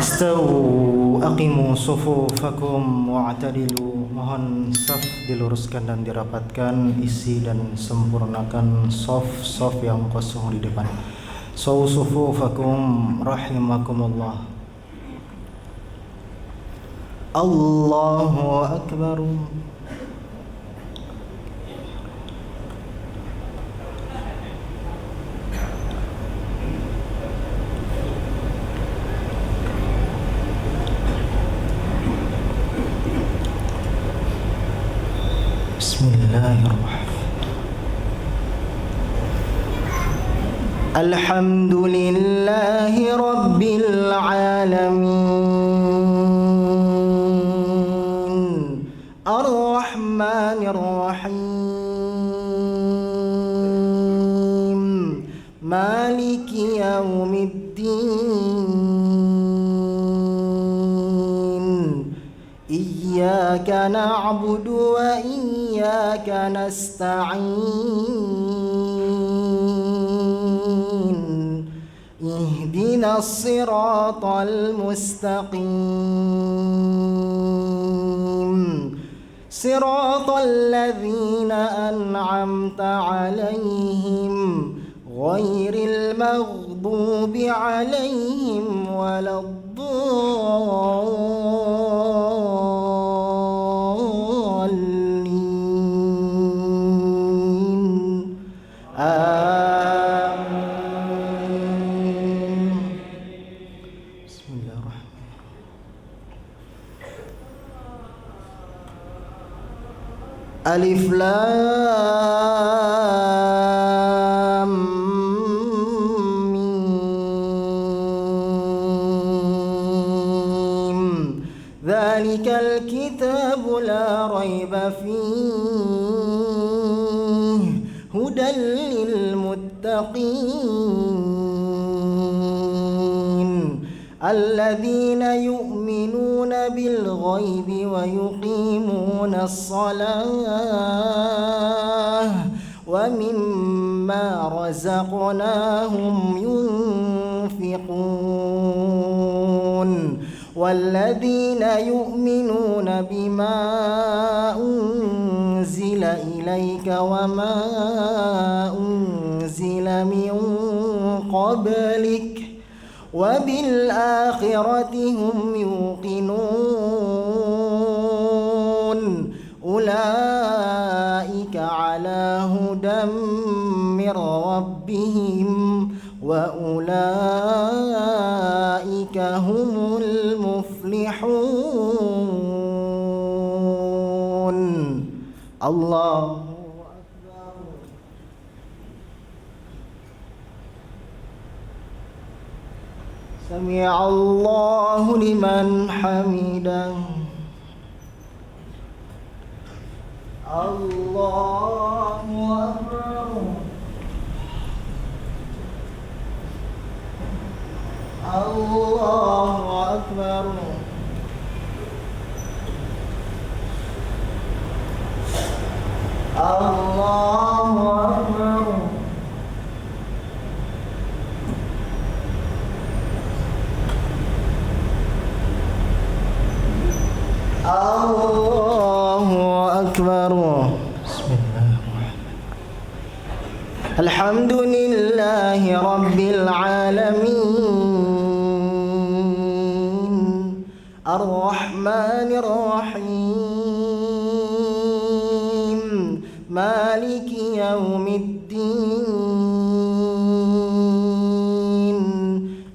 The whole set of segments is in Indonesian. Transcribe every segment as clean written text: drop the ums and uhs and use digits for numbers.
Istawu aqimu sufufakum wa'tadilu. Mohon saf diluruskan dan dirapatkan, isi dan sempurnakan saf yang kosong di depan. Sawu sufufakum rahimakumullah. Allahu akbar. Bismillahirrahmanirrahim. Alhamdulillahi rabbil alamin. Ar-Rahmanir Rahim. Maliki yaumiddin. Iyyaka na'budu wa iyyaka nasta'in. Ihdinas siratal mustaqim. Siratal ladzina an'amta 'alaihim ghairil maghdubi 'alaihim waladdallin. Amin. Bismillahirrahmanirrahim. Alif Lam Mim. Dzalikal kitabu la raiba fihi hudan lil muttaqin alladzina yu'minuna bil ghaibi wa yuqimuna as-salah wa mimma razaqnahum yunfiqun walladzina yu'minuna bima unzila ilayka wa ma unzila min qablik wa bil akhirati hum yuqinun ulaika ala hudan mir rabbihim wa ulaika humul muflihun. Allah Sami'allahu liman hamidah. Allahu akbar. Allahu akbar. Allahu akbar. Allahu akbar. Bismillahirrahmanirrahim. Alhamdulillahi rabbil alamin. Ar-Rahmanir Rahim. Maliki yaumiddin.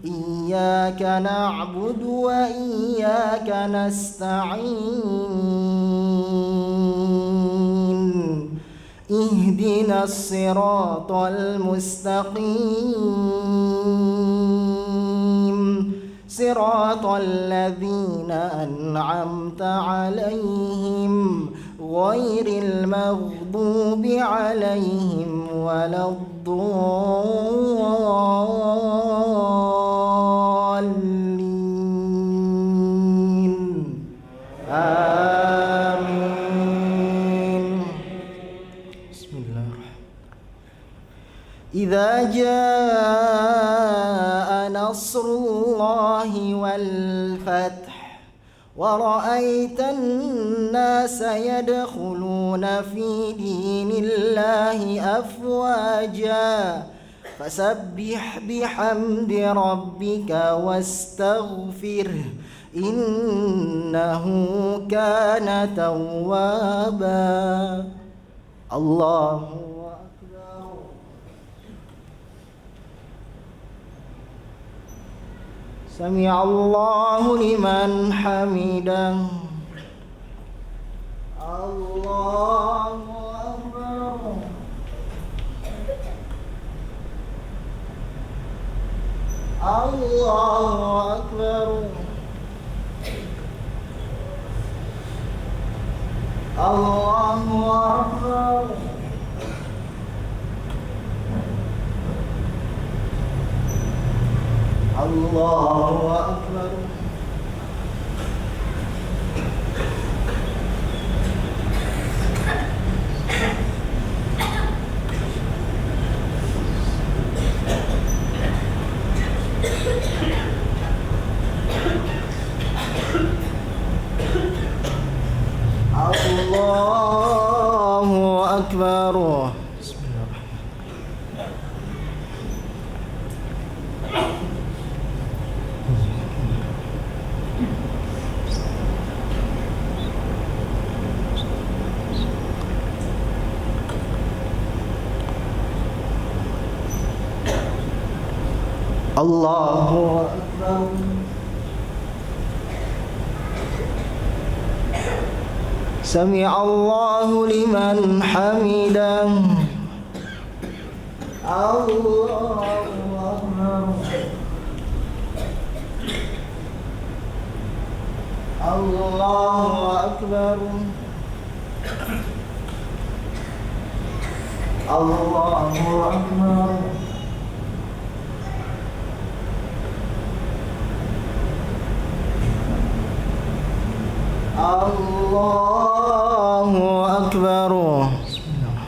Iyyaka na'budu wa iyyaka nasta'in. Ihdinas siratal mustaqim. Siratal ladzina an'amta 'alaihim ghairil maghdubi 'alaihim waladdallin. Amin. Bismillahirrahmanirrahim. Idza jaa nasrullahi wal ورأيت الناس يدخلون في دين الله أفواجا فسبح بحمد ربك واستغفره إنه كان توابا الله أكبر سمع الله لمن حمده الله أكبر الله أكبر الله أكبر الله أكبر الله أكبر بسم الله الله أكبر سمع الله لمن حمده الله أكبر الله أكبر الله أكبر الله أكبر بسم الله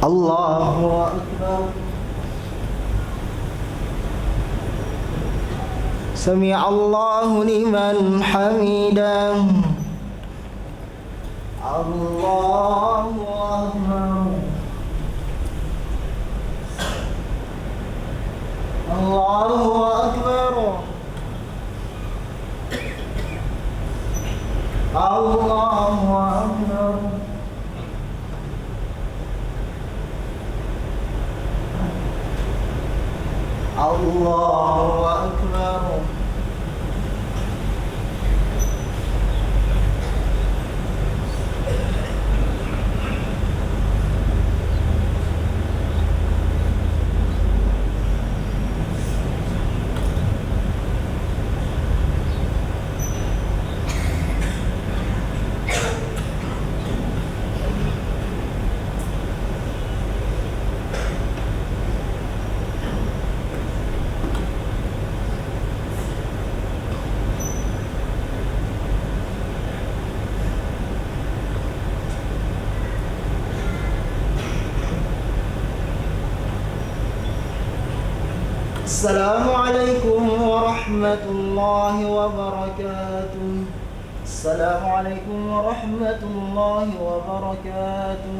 الله أكبر سمع الله لمن حمده الله أكبر الله أكبر الله أكبر الله أكبر السلام عليكم ورحمة الله وبركاته. السلام عليكم ورحمة الله وبركاته.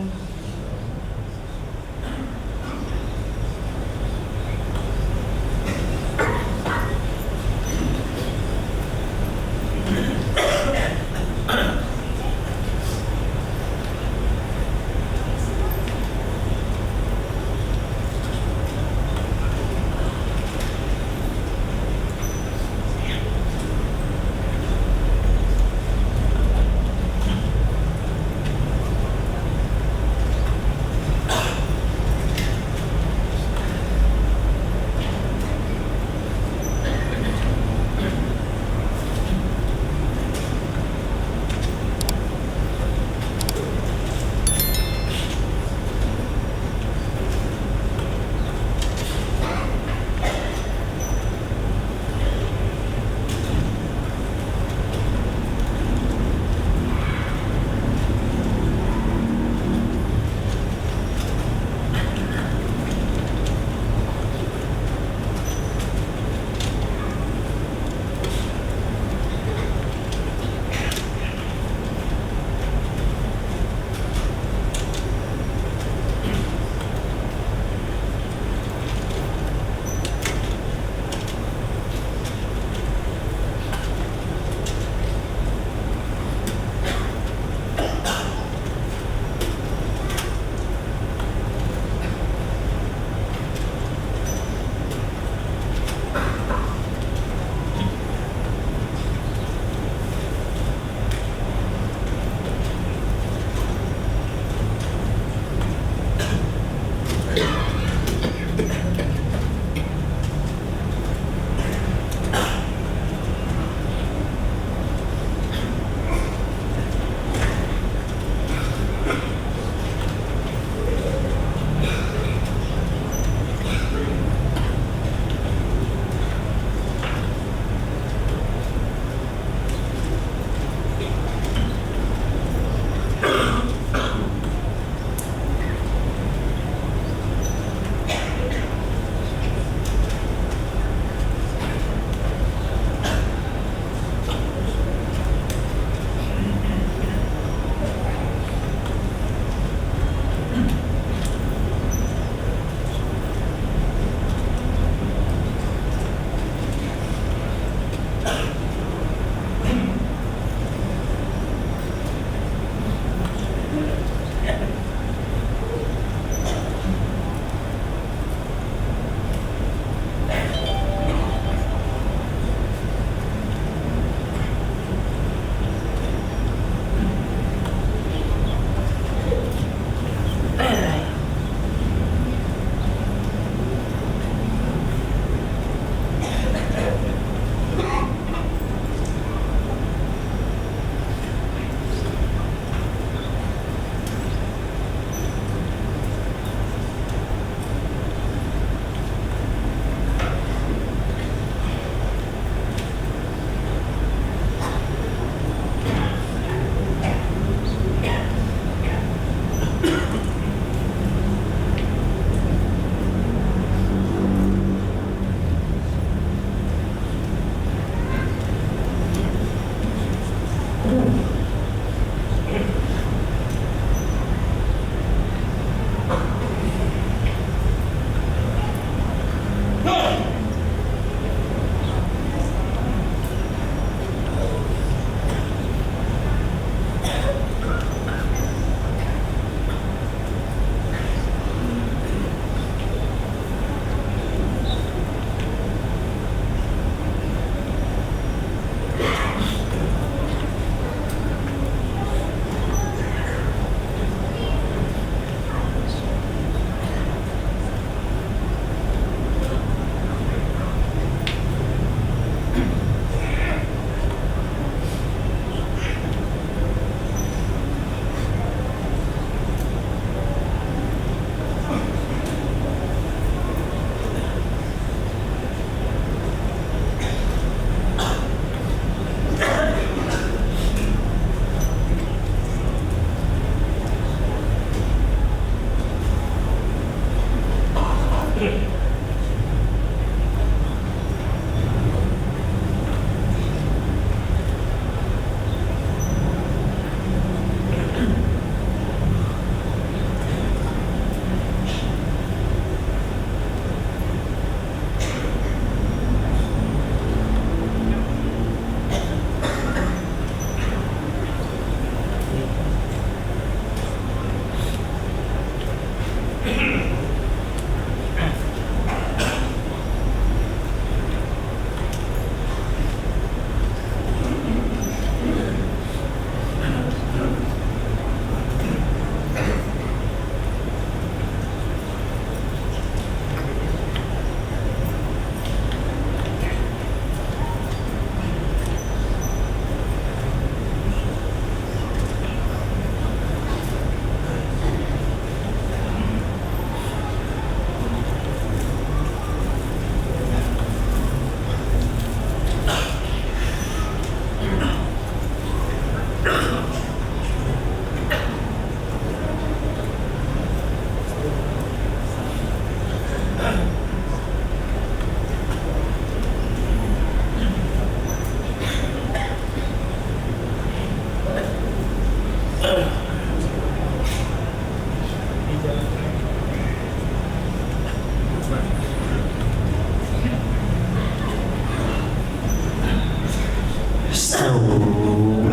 Istawu.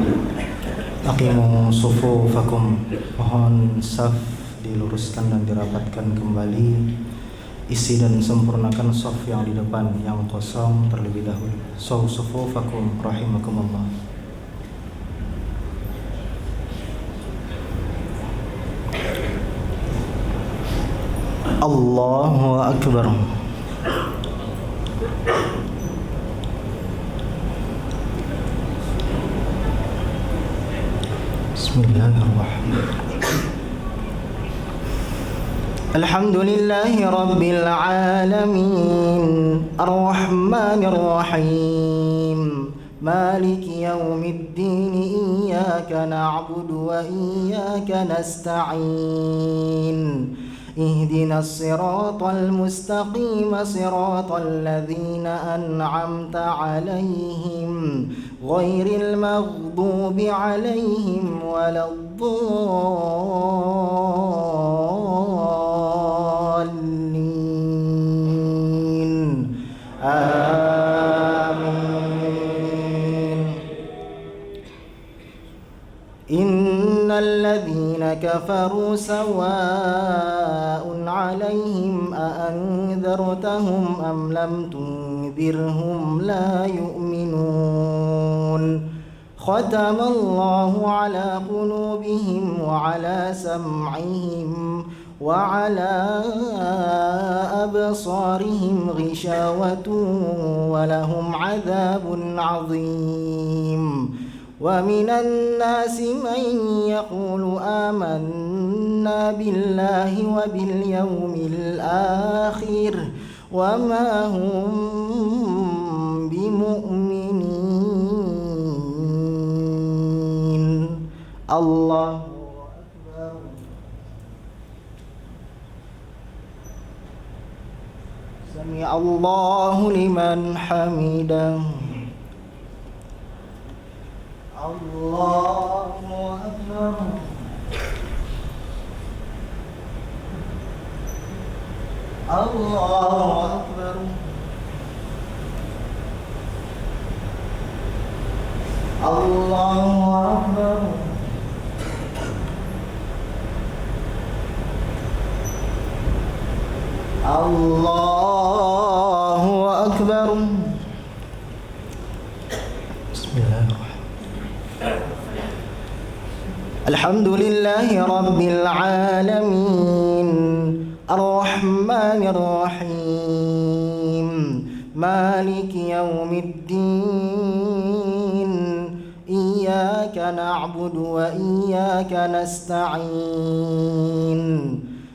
Aqimu sufufakum. Mohon saf diluruskan dan dirapatkan kembali. Isi dan sempurnakan saf yang di depan, yang kosong terlebih dahulu. Saw sufufakum rahimakumullah. Allahu Akbar. Bismillahirrahmanirrahim. Alhamdulillahi Rabbil Alamin, Ar-Rahmanir Rahim, Maliki Yawmiddin, Iyyaka na'budu wa iyyaka nasta'in. اهدنا الصراط المستقيم صراط الذين أنعمت عليهم غير المغضوب عليهم ولا الضالين آمين. إن الذين كفروا سواء عليهم أأنذرتهم أم لم تنذرهم لا يؤمنون. ختم الله على قلوبهم وعلى سمعهم وعلى أبصارهم غشاوة ولهم عذاب عظيم. ومن الناس من يقول آمنا بالله وباليوم الآخر وما هم بمؤمنين. الله أكبر. سمع الله لمن حمده. الله أكبر. الله أكبر. الله أكبر. الله أكبر. بسم الله الرحمن الرحيم. الحمد لله رب العالمين، الرحمن الرحيم، مالك يوم الدين، إياك نعبد وإياك نستعين.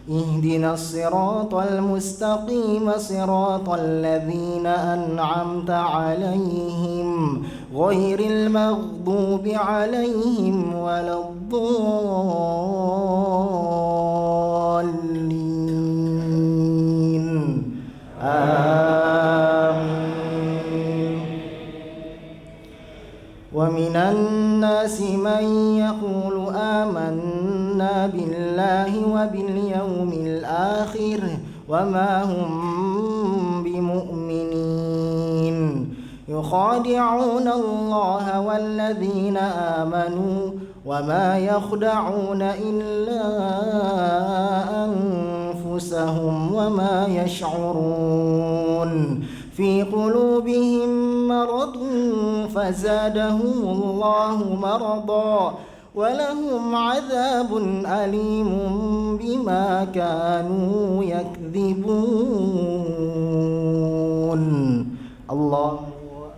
اهدنا الصراط المستقيم صراط الذين أنعمت عليهم غير المغضوب عليهم ولا الضالين آمين. ومن الناس من يقول آمنا بالله وباليوم الآخر وما هم بمؤمنين. يخادعون الله والذين آمنوا وما يخدعون إلا أنفسهم وما يشعرون. في قلوبهم مرض فزادهم الله مرضا ولهم عذاب أليم بما كانوا يكذبون. الله أكبر.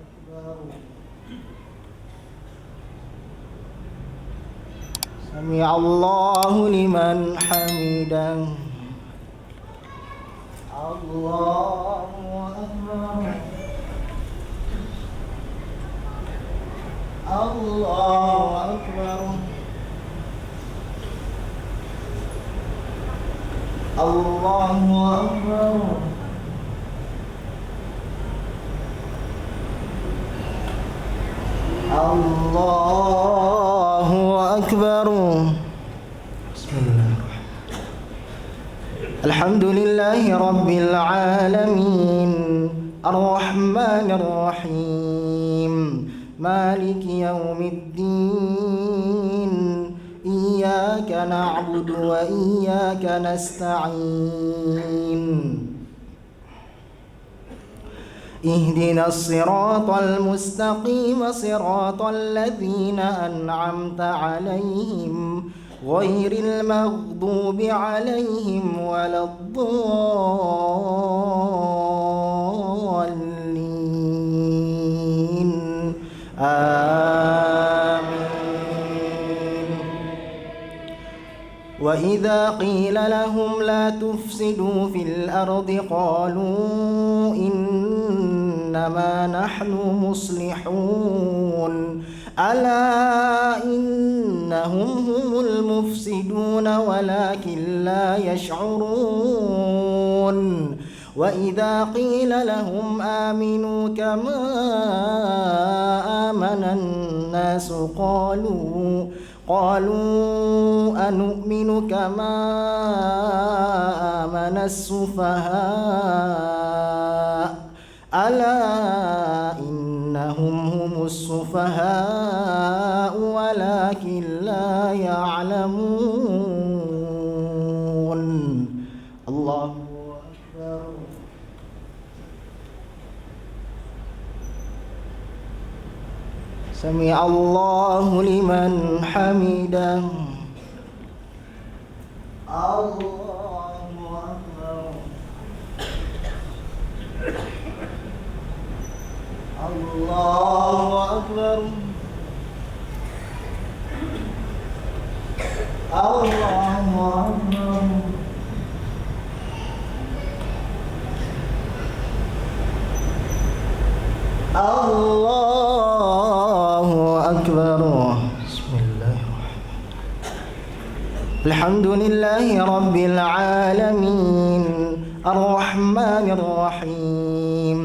سمع الله لمن حمده. الله أكبر. الله أكبر. الله أكبر. الله أكبر. بسم الله الرحمن الرحيم. الحمد لله رب العالمين، الرحمن الرحيم، مالك يوم الدين إياك نعبد وإياك نستعين اهدنا الصراط المستقيم صراط الذين أنعمت عليهم غير المغضوب عليهم ولا الضالين آمين. وإذا قيل لهم لا تفسدوا في الأرض قالوا إنما نحن مصلحون ألا إنهم هم المفسدون ولكن لا يشعرون. وإذا قيل لهم آمنوا كما آمن الناس قالوا أنؤمن كما آمن السفهاء ألا إنهم هم السفهاء ولكن لا يعلمون. الله أكبر. سمع الله لمن حمده. الله أكبر. الله أكبر. الله أكبر. الله أكبر. بسم الله الحمد لله رب العالمين الرحمن الرحيم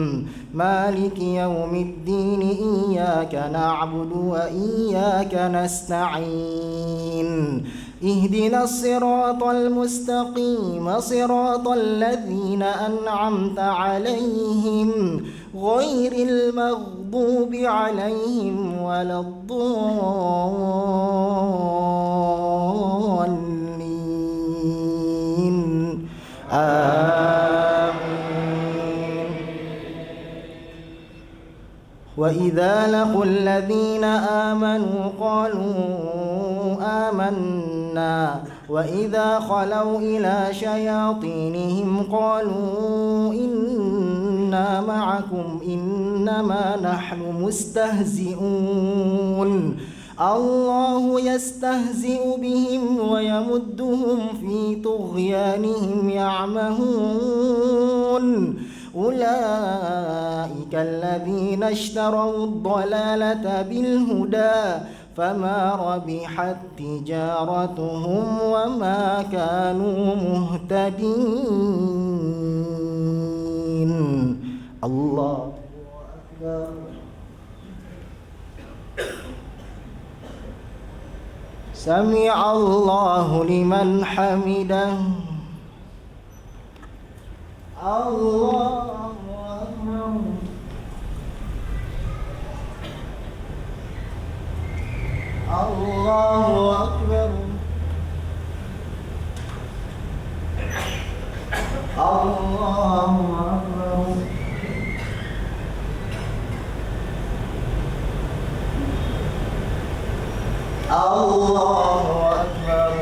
مالك يوم الدين إياك نعبد وإياك نستعين اهدنا الصراط المستقيم صراط الذين أنعمت عليهم غير المغضوب عليهم ولا الضالين آمين. وإذا لقوا الذين آمنوا قالوا آمنا وإذا خلوا إلى شياطينهم قالوا إنا معكم إنما نحن مستهزئون الله يستهزئ بهم ويمدهم في طغيانهم يعمهون أولئك الذين اشتروا الضلالة بالهدى فما ربحت تجارتهم وما كانوا مهتدين. الله أكبر. سمع الله لمن حمده. الله أكبر. الله أكبر. الله أكبر. الله أكبر.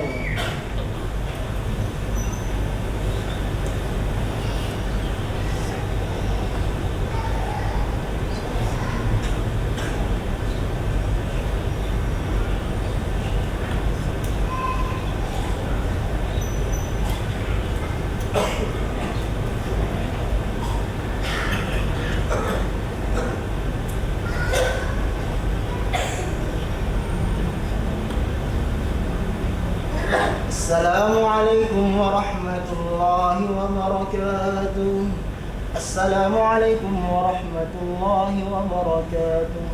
السلام عليكم ورحمة الله وبركاته. السلام عليكم ورحمة الله وبركاته.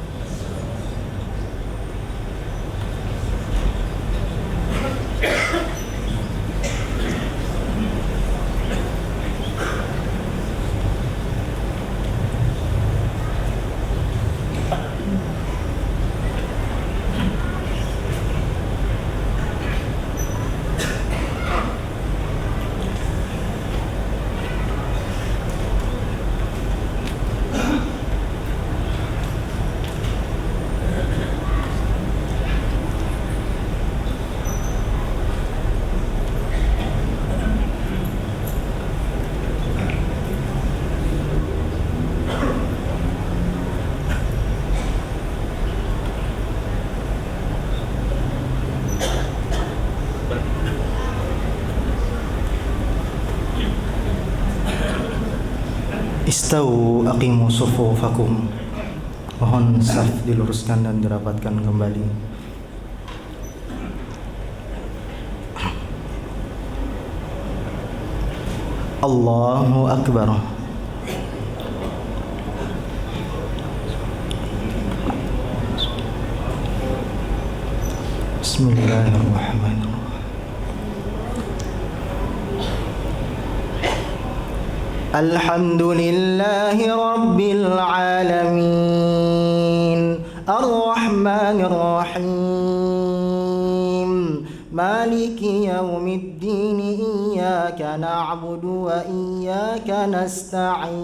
Istawu aqimu sufufakum. Mohon saf diluruskan dan dirapatkan kembali. Allahu Akbar. Bismillahirrahmanirrahim. Alhamdulillahi Rabbil Alamin Ar-Rahmanir Rahim Maliki Yawmiddin Iyyaka na'budu wa iyyaka nasta'in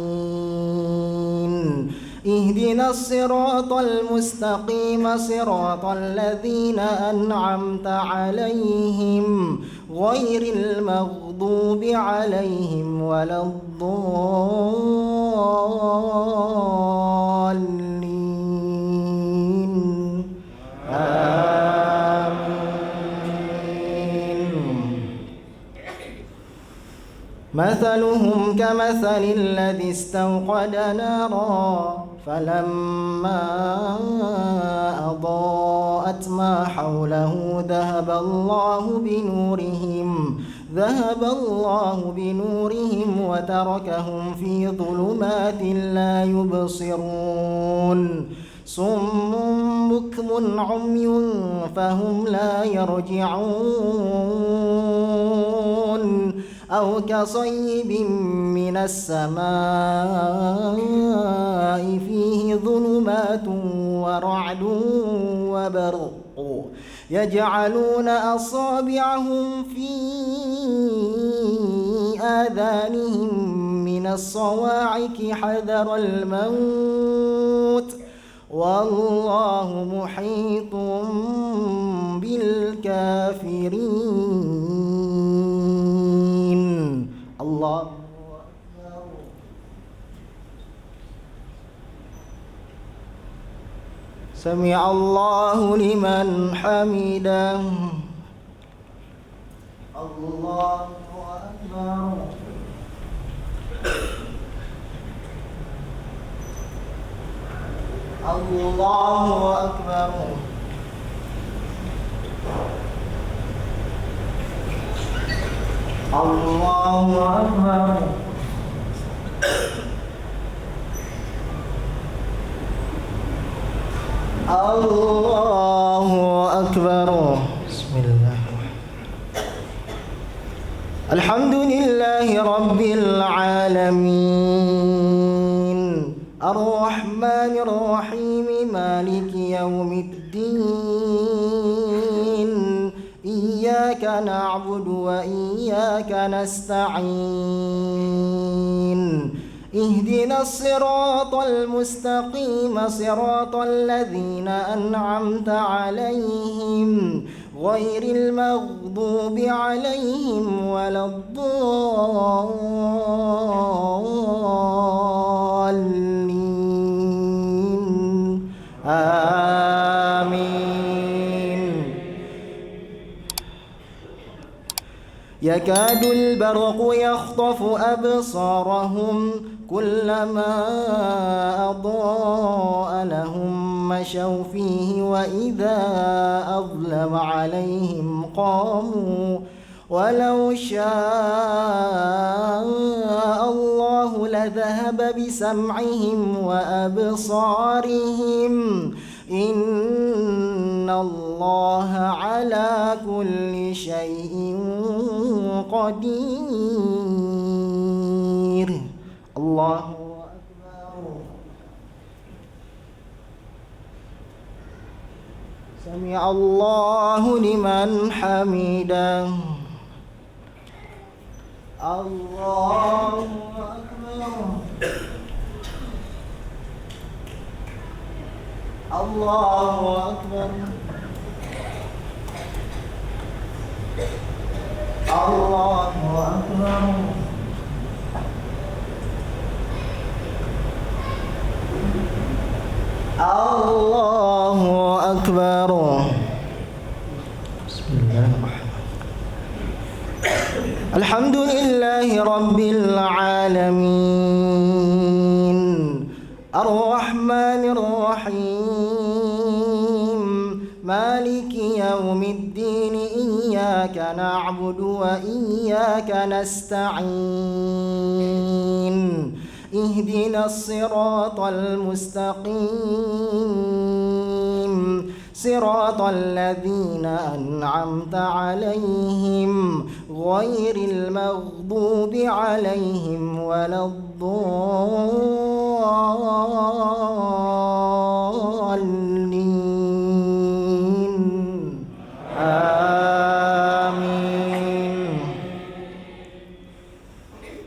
Ihdinas siratal mustaqim siratal ladzina an'amta 'alaihim ghairil maghdubi 'alaihim waladdallin. Amin. Mathaluhum kamathali alladhi istawqada nara فلما أضاءت ما حوله ذهب الله بنورهم وتركهم في ظلمات لا يبصرون صم بكم عمي فهم لا يرجعون أو كصيب من السماء فيه ظلمات ورعد وبرق يجعلون أصابعهم في آذانهم من الصواعق حذر الموت والله محيط بالكافرين. الله أكبر. سمع الله لمن حمده. الله أكبر. الله أكبر. الله أكبر. الله أكبر. بسم الله. الحمد لله رب العالمين الرحمن الرحيم مالك يوم الدين إياك نعبد وإياك نستعين اهدنا الصراط المستقيم صراط الذين أنعمت عليهم غير المغضوب عليهم ولا الضالين. آمين. يكاد البرق يخطف أبصارهم كلما أضاء لهم مشوا فيه وإذا أظلم عليهم قاموا ولو شاء الله لذهب بسمعهم وأبصارهم إن الله على كل شيء قدير. الله أكبر. سمع الله لمن حمده. الله أكبر. الله أكبر. الله أكبر. الله أكبر. بسم الله الرحمن الرحيم الحمد لله رب العالمين الرحيم مالك يوم الدين إياك نعبد وإياك نستعين اهدنا الصراط المستقيم صراط الذين أنعمت عليهم غير المغضوب عليهم ولا الضالين آمين.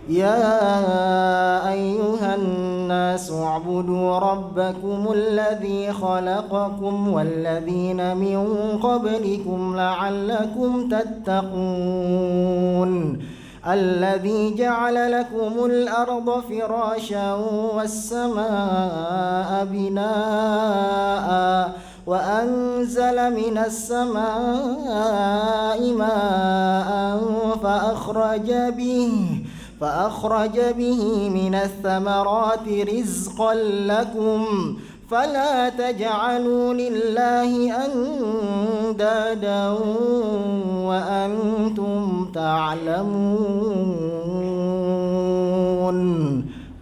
يا أيها الناس اعبدوا ربكم الذي خلقكم والذين من قبلكم لعلكم تتقون الذي جعل لكم الأرض فراشا والسماء بناء وأنزل من السماء ماء فأخرج به من الثمرات رزقا لكم فلا تجعلوا لله أندادا وأنتم تعلمون.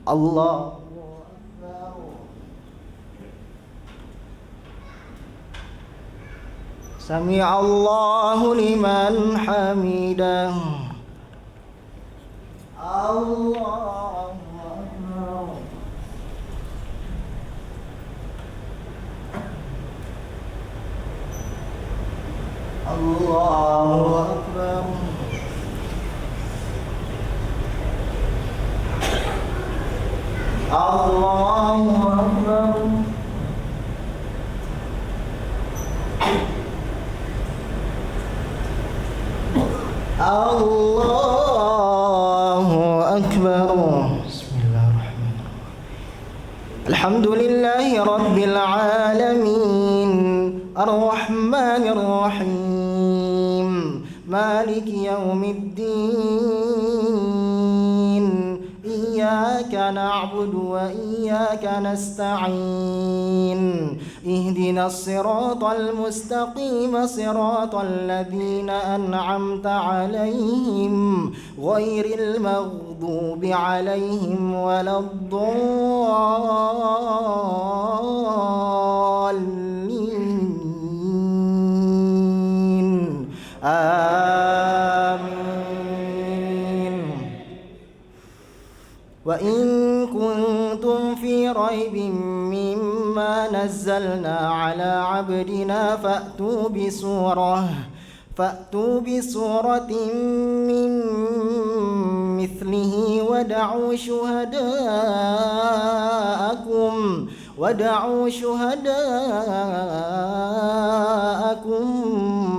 الله سمع الله لمن حمده. الله أكبر. الله أكبر. الله أكبر. الله أكبر. بسم الله الرحمن الرحيم. الحمد لله رب العالمين الرحمن الرحيم مالك يوم الدين إياك نعبد وإياك نستعين اهدنا الصراط المستقيم صراط الذين أنعمت عليهم غير المغضوب عليهم ولا الضالين آمين. وإن كنتم في ريب مما نزلنا على عبدنا فأتوا بسورة من مثله ودعوا شهداءكم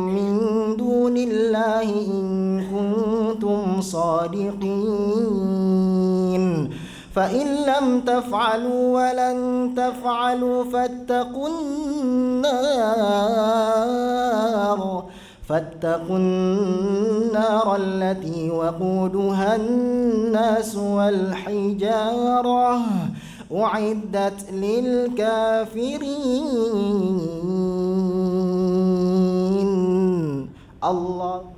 من دون الله إن كنتم صادقين فإن لم تفعلوا ولن تفعلوا فاتقوا النار التي وقودها الناس والحجارة أعدت للكافرين. الله أكبر.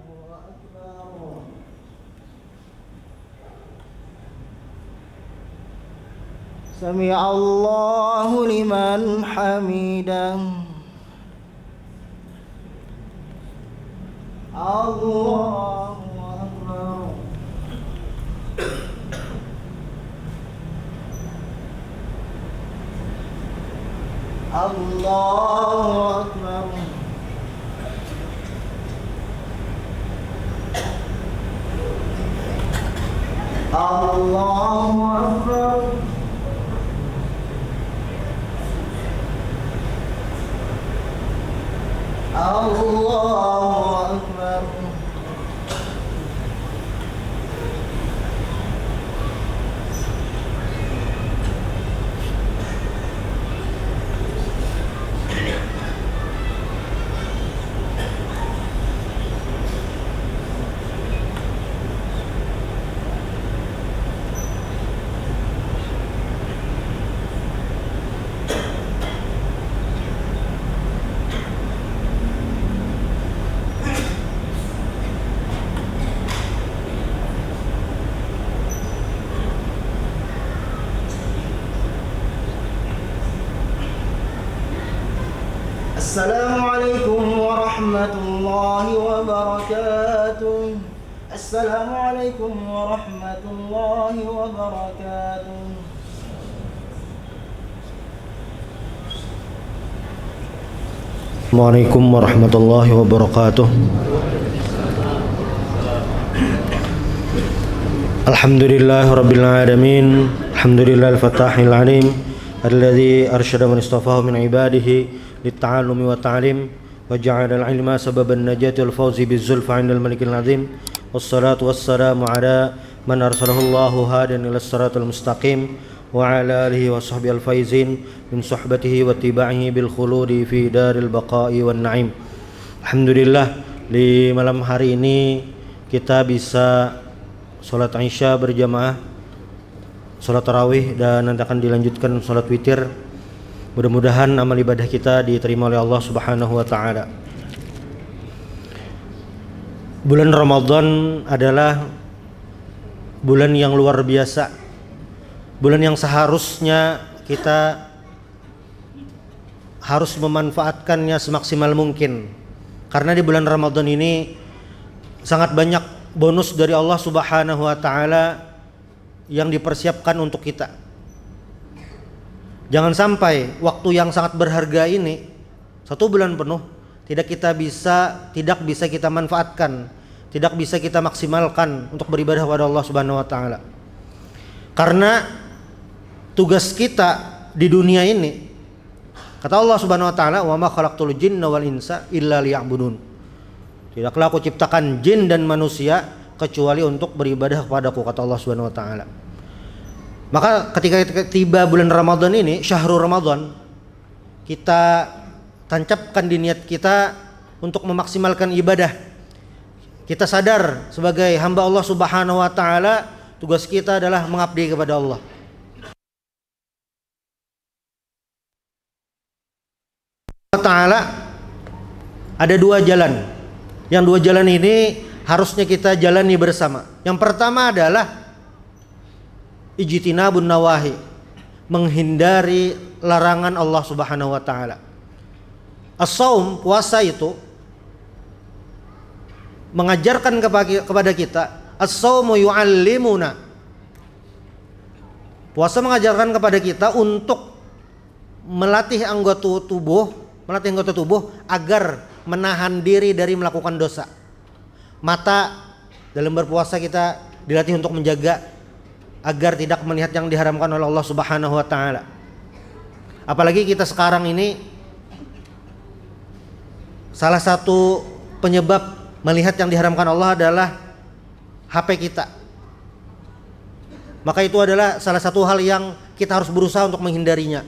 سمع الله لمن حمده. الله أكبر. الله أكبر. الله أكبر. الله أكبر. Assalamualaikum warahmatullahi wabarakatuh. Assalamualaikum warahmatullahi wabarakatuh. Assalamualaikum warahmatullahi wabarakatuh. Alhamdulillah rabbil alamin. Alhamdulillah al-fatahil alim alladhi arsyada man istafahu min ibadihi lit-ta'allumi wa ta'lim wa ja'ala al-ilma sababan najati wal fawzi biz-zulfa 'inda al-malikil 'azim. Wassalatu wassalamu ala man arsalahu Allahu hadiyan ila as-siratal mustaqim wa ala alihi wa sahbihi al-faizin min suhbatihi wa tiba'ihi bil khuludi fi daril baqa'i wan na'im. Alhamdulillah, di malam hari ini kita bisa salat Isya berjamaah, salat tarawih, dan nanti akan dilanjutkan salat witir. Mudah-mudahan amal ibadah kita diterima oleh Allah Subhanahu wa taala. Bulan Ramadan adalah bulan yang luar biasa. Bulan yang seharusnya kita harus memanfaatkannya semaksimal mungkin. Karena di bulan Ramadan ini sangat banyak bonus dari Allah Subhanahu wa taala yang dipersiapkan untuk kita. Jangan sampai waktu yang sangat berharga ini, 1 bulan penuh, tidak bisa kita manfaatkan, tidak bisa kita maksimalkan untuk beribadah kepada Allah Subhanahu wa taala. Karena tugas kita di dunia ini, kata Allah Subhanahu wa taala, "Wa ma khalaqtul jinna wal insa illa liya'budun." Tidaklah aku ciptakan jin dan manusia kecuali untuk beribadah kepadaku, kata Allah Subhanahu wa taala. Maka ketika tiba bulan Ramadan ini, syahrul Ramadan, kita tancapkan di niat kita untuk memaksimalkan ibadah. Kita sadar sebagai hamba Allah Subhanahu wa taala, tugas kita adalah mengabdi kepada Allah. Allah Ta'ala ada 2 jalan. Yang 2 jalan ini harusnya kita jalani bersama. Yang pertama adalah ijtinabun nawahi, menghindari larangan Allah Subhanahu wa taala. As-shaum, puasa itu mengajarkan kepada kita, as-shaumu yu'allimuna. Puasa mengajarkan kepada kita untuk melatih anggota tubuh agar menahan diri dari melakukan dosa. Mata, dalam berpuasa kita dilatih untuk menjaga agar tidak melihat yang diharamkan oleh Allah Subhanahu wa taala. Apalagi kita sekarang ini, salah satu penyebab melihat yang diharamkan Allah adalah HP kita. Maka itu adalah salah satu hal yang kita harus berusaha untuk menghindarinya,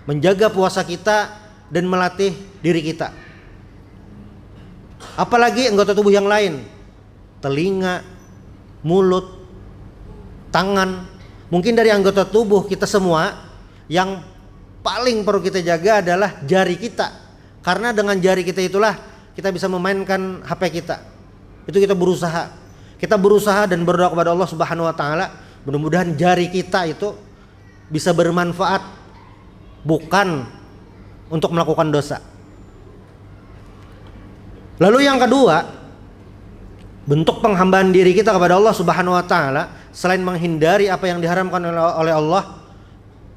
menjaga puasa kita dan melatih diri kita. Apalagi anggota tubuh yang lain, telinga, mulut, tangan. Mungkin dari anggota tubuh kita semua, yang paling perlu kita jaga adalah jari kita. Karena dengan jari kita itulah kita bisa memainkan HP kita. Itu kita berusaha. Kita berusaha dan berdoa kepada Allah Subhanahu wa taala, mudah-mudahan jari kita itu bisa bermanfaat, bukan untuk melakukan dosa. Lalu yang kedua, bentuk penghambaan diri kita kepada Allah Subhanahu wa taala, selain menghindari apa yang diharamkan oleh Allah,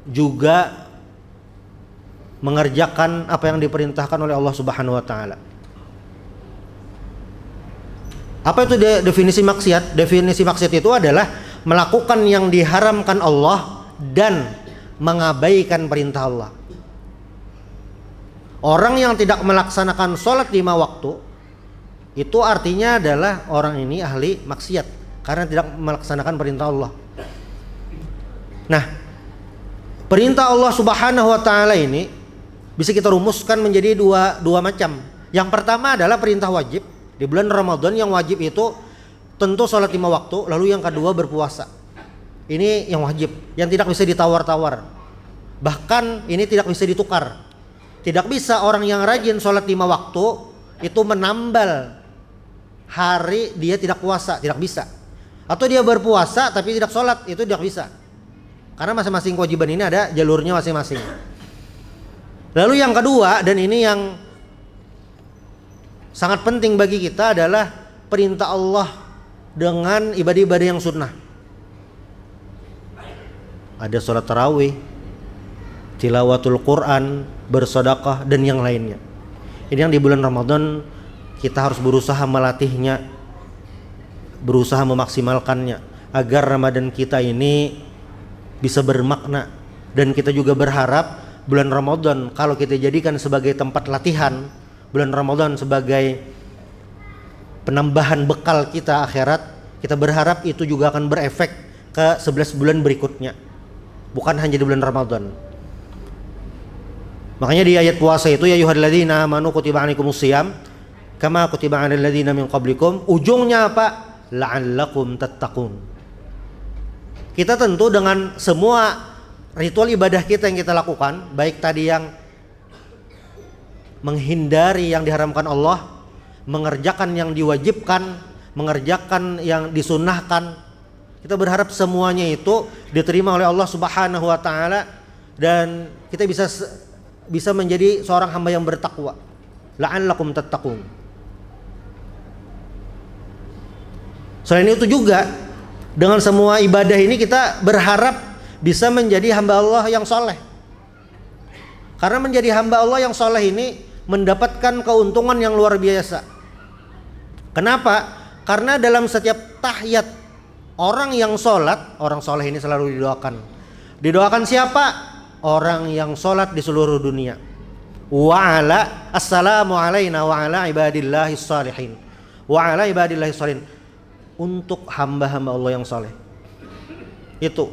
juga mengerjakan apa yang diperintahkan oleh Allah Subhanahu wa taala. Apa itu definisi maksiat? Definisi maksiat itu adalah melakukan yang diharamkan Allah dan mengabaikan perintah Allah. Orang yang tidak melaksanakan sholat 5 waktu, itu artinya adalah orang ini ahli maksiat karena tidak melaksanakan perintah Allah. Nah, perintah Allah Subhanahu wa taala ini bisa kita rumuskan menjadi dua macam. Yang pertama adalah perintah wajib. Di bulan Ramadan yang wajib itu tentu sholat 5 waktu. Lalu yang kedua berpuasa. Ini yang wajib, yang tidak bisa ditawar-tawar. Bahkan ini tidak bisa ditukar. Tidak bisa orang yang rajin sholat 5 waktu itu menambal hari dia tidak puasa, tidak bisa. Atau dia berpuasa tapi tidak sholat, itu tidak bisa. Karena masing-masing kewajiban ini ada jalurnya masing-masing. Lalu yang kedua, dan ini yang sangat penting bagi kita adalah perintah Allah dengan ibadah-ibadah yang sunnah. Ada sholat tarawih, tilawatul Quran, bersedekah, dan yang lainnya. Ini yang di bulan Ramadan kita harus berusaha melatihnya, berusaha memaksimalkannya agar Ramadan kita ini bisa bermakna. Dan kita juga berharap bulan Ramadan kalau kita jadikan sebagai tempat latihan, bulan Ramadan sebagai penambahan bekal kita akhirat, kita berharap itu juga akan berefek ke 11 bulan berikutnya, bukan hanya di bulan Ramadan. Makanya di ayat puasa itu, ya ayyuhalladzina amanu kutiba alaikumusiyam kama kutiba alal ladzina min qablikum, ujungnya apa? La'allakum tattaqun. Kita tentu dengan semua ritual ibadah kita yang kita lakukan, baik tadi yang menghindari yang diharamkan Allah, mengerjakan yang diwajibkan, mengerjakan yang disunnahkan, kita berharap semuanya itu diterima oleh Allah Subhanahu wa taala dan kita bisa menjadi seorang hamba yang bertakwa. La'allakum tattaqun. Selain itu juga dengan semua ibadah ini kita berharap bisa menjadi hamba Allah yang soleh. Karena menjadi hamba Allah yang soleh ini mendapatkan keuntungan yang luar biasa. Kenapa? Karena dalam setiap tahiyat orang yang sholat, orang soleh ini selalu didoakan. Didoakan siapa? Orang yang sholat di seluruh dunia. Wa ala assalamu alaina wa ala ibadillahis salihin. Wa ala ibadillahis salihin. Untuk hamba-hamba Allah yang soleh. Itu.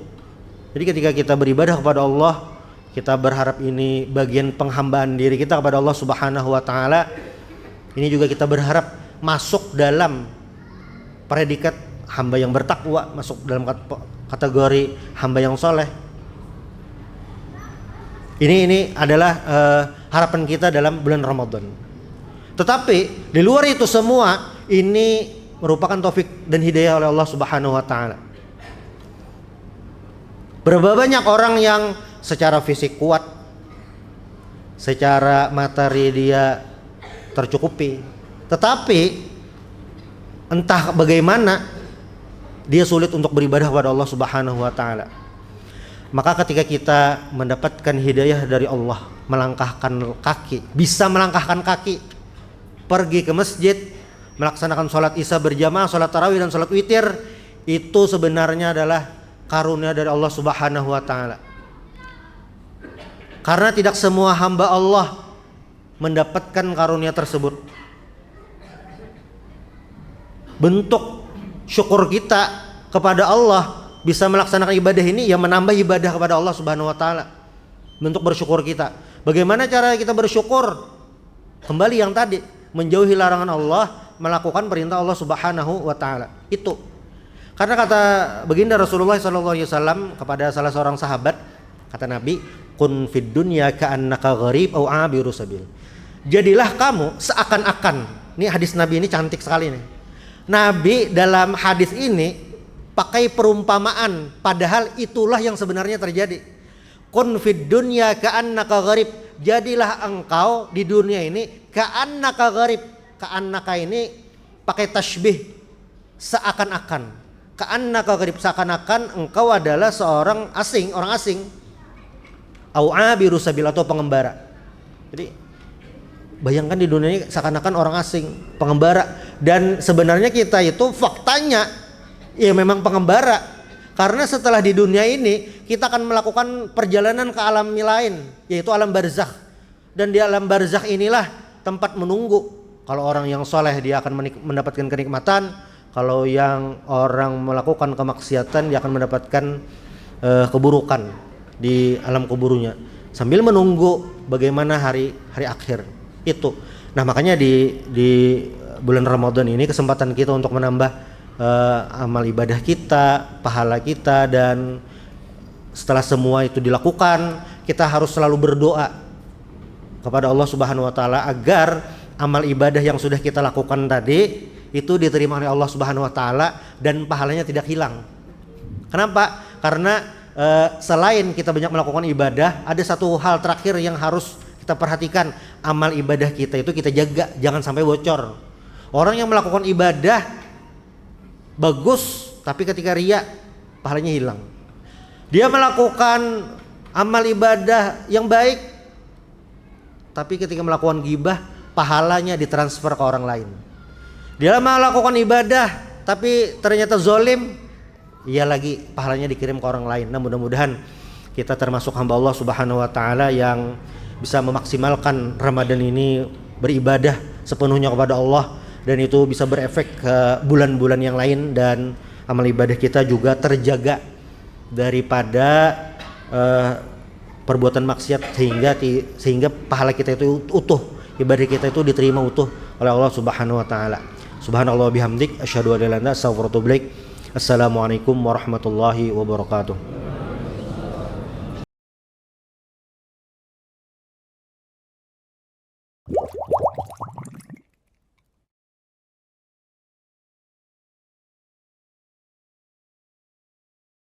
Jadi ketika kita beribadah kepada Allah, kita berharap ini bagian penghambaan diri kita kepada Allah Subhanahu wa taala. Ini juga kita berharap masuk dalam predikat hamba yang bertakwa, masuk dalam kategori hamba yang soleh. Ini adalah harapan kita dalam bulan Ramadan. Tetapi di luar itu semua, ini merupakan taufik dan hidayah oleh Allah Subhanahu wa taala. Berapa banyak orang yang secara fisik kuat, secara materi dia tercukupi, tetapi entah bagaimana dia sulit untuk beribadah kepada Allah Subhanahu wa taala. Maka ketika kita mendapatkan hidayah dari Allah, melangkahkan kaki, bisa melangkahkan kaki, pergi ke masjid, melaksanakan sholat isya berjamaah, sholat tarawih dan sholat witir, itu sebenarnya adalah karunia dari Allah Subhanahu wa taala. Karena tidak semua hamba Allah mendapatkan karunia tersebut. Bentuk syukur kita kepada Allah bisa melaksanakan ibadah ini, yang menambah ibadah kepada Allah Subhanahu wa taala. Bentuk bersyukur kita. Bagaimana cara kita bersyukur? Kembali yang tadi, menjauhi larangan Allah, melakukan perintah Allah Subhanahu wa taala. Itu. Karena kata baginda Rasulullah sallallahu alaihi wasallam kepada salah seorang sahabat, kata Nabi, "Kun fid dunya ka'annaka gharib aw 'abiru sabil." Jadilah kamu seakan-akan. Ini hadis Nabi ini cantik sekali nih. Nabi dalam hadis ini pakai perumpamaan, padahal itulah yang sebenarnya terjadi. Kun fid dunya ka'annaka gharib. Jadilah engkau di dunia ini ka'annaka gharib. Ka'annaka ini pakai tasbih, seakan-akan. Ka'annaka gharib, seakan-akan engkau adalah seorang asing, orang asing. Au abiru sabil, atau pengembara. Jadi bayangkan di dunia ini seakan-akan orang asing, pengembara. Dan sebenarnya kita itu faktanya ya memang pengembara. Karena setelah di dunia ini kita akan melakukan perjalanan ke alam lain, yaitu alam barzakh. Dan di alam barzakh inilah tempat menunggu. Kalau orang yang soleh dia akan mendapatkan kenikmatan. Kalau yang orang melakukan kemaksiatan dia akan mendapatkan keburukan di alam kuburnya. Sambil menunggu bagaimana hari akhir itu. Nah makanya di bulan Ramadan ini kesempatan kita untuk menambah amal ibadah kita, pahala kita, dan setelah semua itu dilakukan, kita harus selalu berdoa kepada Allah Subhanahu wa taala agar amal ibadah yang sudah kita lakukan tadi itu diterima oleh Allah Subhanahu wa taala dan pahalanya tidak hilang. Kenapa? Karena selain kita banyak melakukan ibadah, ada satu hal terakhir yang harus kita perhatikan amal ibadah kita itu kita jaga, jangan sampai bocor. Orang yang melakukan ibadah bagus, tapi ketika riya pahalanya hilang. Dia melakukan amal ibadah yang baik, tapi ketika melakukan ghibah pahalanya ditransfer ke orang lain. Dia melakukan ibadah tapi ternyata zolim, ia lagi pahalanya dikirim ke orang lain. Nah, mudah-mudahan kita termasuk hamba Allah Subhanahu wa taala yang bisa memaksimalkan Ramadan ini beribadah sepenuhnya kepada Allah, dan itu bisa berefek ke bulan-bulan yang lain, dan amal ibadah kita juga terjaga daripada perbuatan maksiat sehingga pahala kita itu utuh, ibadah kita itu diterima utuh oleh Allah Subhanahu wa taala. Subhanallah bihamdik asyhadu an la ilaha illa anta astaghfiruka wa atubu ilaik. Assalamualaikum warahmatullahi wabarakatuh.